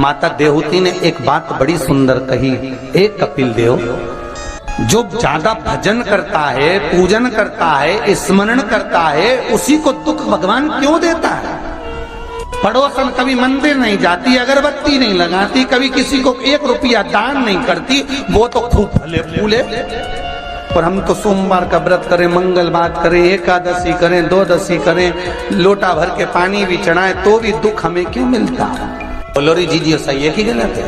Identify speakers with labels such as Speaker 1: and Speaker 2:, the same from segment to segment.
Speaker 1: माता देवहूति ने एक बात बड़ी सुंदर कही, एक कपिल देव, जो ज्यादा भजन करता है, पूजन करता है, स्मरण करता है, उसी को दुख भगवान क्यों देता है? पड़ोसन कभी मंदिर नहीं जाती, अगरबत्ती नहीं लगाती, कभी किसी को 1 रुपया दान नहीं करती, वो तो खूब फले फूले। और हम तो सोमवार का व्रत करें, मंगलवार करें, एकादशी करें, द्वादशी करें, लोटा भर के पानी भी चढ़ाएं, तो भी दुख हमें क्यों मिलता? बोलो रे जी सही है कि गलत है?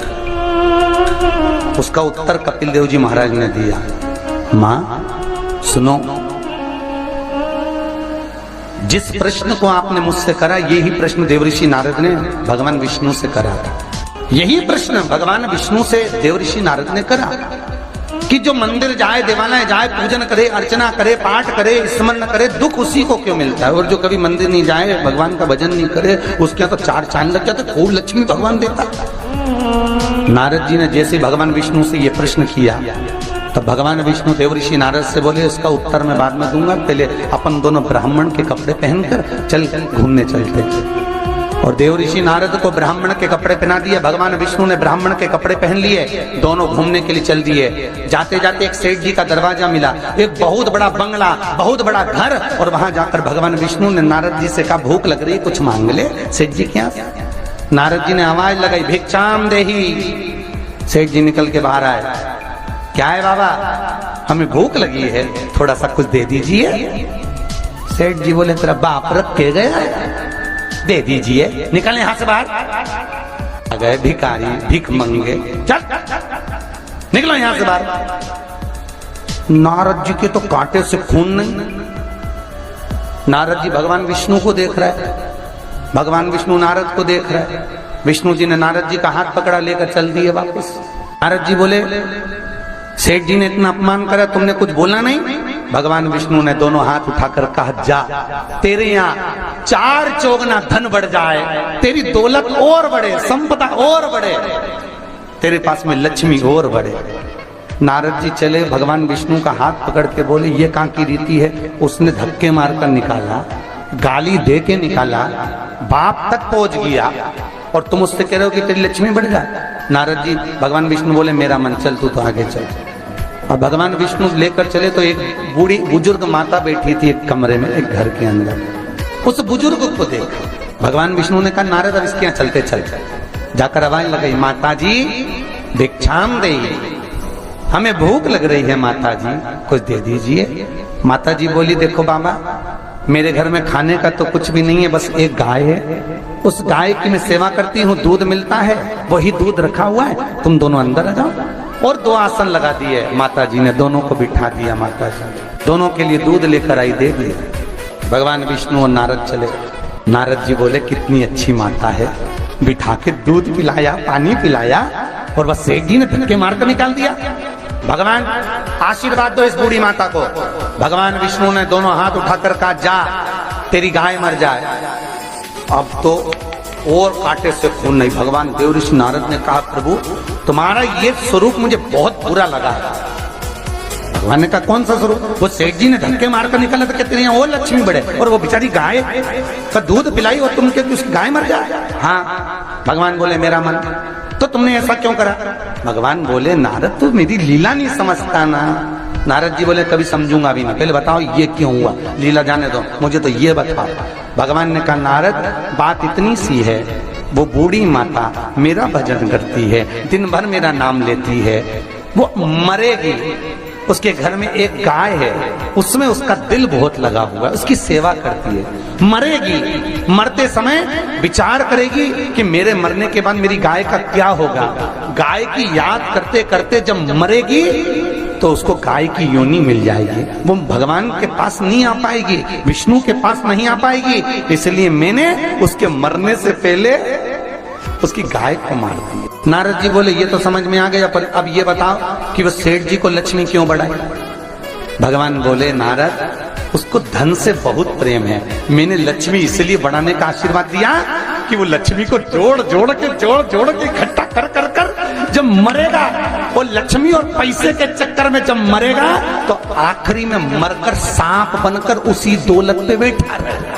Speaker 1: उसका उत्तर कपिल देव जी महाराज ने दिया, मां सुनो, जिस प्रश्न को आपने मुझसे करा, यही प्रश्न देवऋषि नारद ने भगवान विष्णु से करा था। यही प्रश्न भगवान विष्णु से देवऋषि नारद ने करा कि जो मंदिर जाए, देवालय जाए, पूजन करे, अर्चना करे, पाठ करे, स्मरण करे, दुख उसी को क्यों मिलता है? और जो कभी मंदिर नहीं जाए, भगवान का भजन नहीं करे, उसके यहाँ तो 4 चांद लग जाते, खूब लक्ष्मी भगवान देता। नारद जी ने जैसे भगवान विष्णु से ये प्रश्न किया, तो भगवान विष्णु देवऋषि नारद से बोले, इसका उत्तर मैं बाद में दूंगा, पहले अपन दोनों ब्राह्मण के कपड़े पहनकर चल घूमने चलते। और देवऋषि नारद को ब्राह्मण के कपड़े पहना दिए, भगवान विष्णु ने ब्राह्मण के कपड़े पहन लिए, दोनों घूमने के लिए चल दिए। जाते जाते एक सेठ जी का दरवाजा मिला, एक बहुत बड़ा बंगला, बहुत बड़ा घर, और वहां जाकर भगवान विष्णु ने नारद जी से कहा, भूख लग रही, कुछ मांग ले। सेठ जी क्या? नारद जी ने आवाज लगाई, भिक्षाम देही। सेठ जी निकल के बाहर आए, क्या है बाबा? हमें भूख लगी है, थोड़ा सा कुछ दे दीजिए। सेठ जी बोले, तेरा बाप रख के गया है, दे दीजिए। निकल यहां से बाहर। आ गए भिखारी, भीख मंगे, चल निकलो यहां से बाहर। नारद जी के तो कांटे से खून नहीं। नारद जी भगवान विष्णु को देख रहे हैं, भगवान विष्णु नारद को देख रहे हैं। विष्णु जी ने नारद जी का हाथ पकड़ा, लेकर चल दिए वापस। नारद जी बोले, सेठ जी ने इतना अपमान करा, तुमने कुछ बोला नहीं? भगवान विष्णु ने दोनों हाथ उठाकर कहा, जा, तेरे यहाँ 4 चौगुना धन बढ़ जाए, तेरी दौलत और बढ़े, संपदा और बढ़े, तेरे पास में लक्ष्मी और बढ़े। नारद जी चले, भगवान विष्णु का हाथ पकड़ के बोले, ये कहाँ की रीति है? उसने धक्के मारकर निकाला, गाली दे के निकाला, बाप तक पहुंच गया, और तुम उससे कह रहे हो कि तेरी लक्ष्मी बढ़ जाए। नारद जी, भगवान विष्णु बोले, मेरा मन, चल तू तो आगे चल। और भगवान विष्णु लेकर चले तो एक बूढ़ी बुजुर्ग माता बैठी थी एक कमरे में, एक घर के अंदर। उस बुजुर्ग को देख भगवान विष्णु ने कहा, नारद अब इसके यहाँ चलते चलते। जाकर आवाज लगाई, माता जी भिक्षाम देही, हमें भूख लग रही है माता जी, कुछ दे दीजिए। माता जी बोली, देखो बाबा, मेरे घर में खाने का तो कुछ भी नहीं है, बस एक गाय है, उस गाय की मैं सेवा करती हूँ, दूध मिलता है, वही दूध रखा हुआ है, तुम दोनों अंदर आ जाओ। और 2 आसन लगा दिए माता जी ने, दोनों को बिठा दिया। माता जी दोनों के लिए दूध लेकर आई, दे दिया। भगवान विष्णु और नारद चले। नारद जी बोले, कितनी अच्छी माता है, बिठा के दूध पिलाया, पानी पिलाया, और बस सेठ जी ने धक्के मारकर निकाल दिया। भगवान आशीर्वाद दो इस बूढ़ी माता को। भगवान विष्णु ने दोनों हाथ उठाकर कहा, जा, तेरी गाय मर जाए। अब तो और कांटे से खून नहीं। भगवान देवऋषि नारद ने कहा, प्रभु तुम्हारा ये स्वरूप मुझे बहुत बुरा लगा। भगवान ने कहा, कौन सा स्वरूप? वो सेठ जी ने धक्के मारकर निकाला था, कहते हैं और लक्ष्मी बढ़े, और वो बेचारी गाय का दूध पिलाई और तुम कहते उसकी गाय मर जाए। हाँ। भगवान बोले, मेरा मन, तो तुमने ऐसा क्यों करा? भगवान बोले, नारद तू मेरी लीला नहीं समझता ना। नारद जी बोले, कभी समझूंगा भी नहीं, पहले बताओ ये क्यों हुआ, लीला जाने दो, मुझे तो ये बताओ। भगवान ने कहा, नारद बात इतनी सी है, वो बूढ़ी माता मेरा भजन करती है, दिन भर मेरा नाम लेती है, वो मरेगी, उसके घर में एक गाय है, उसमें उसका दिल बहुत लगा हुआ है, उसकी सेवा करती है, मरेगी, मरते समय विचार करेगी कि मेरे मरने के बाद मेरी गाय का क्या होगा। गाय की याद करते करते जब मरेगी तो उसको गाय की योनि मिल जाएगी, वो भगवान के पास नहीं आ पाएगी, विष्णु के पास नहीं आ पाएगी, इसलिए मैंने उसके मरने से पहले उसकी गाय को मार दी। नारद जी बोले, ये तो समझ में आ गया, पर अब ये बताओ कि वो सेठ जी को लक्ष्मी क्यों बढ़ाई? भगवान बोले, नारद उसको धन से बहुत प्रेम है, मैंने लक्ष्मी इसलिए बढ़ाने का आशीर्वाद दिया कि वो लक्ष्मी को जोड़ जोड़ के इकट्ठा कर कर कर जब मरेगा, वो लक्ष्मी और पैसे के चक्कर में जब मरेगा तो आखिरी में मरकर सांप बनकर उसी दौलत पे बैठा रहेगा।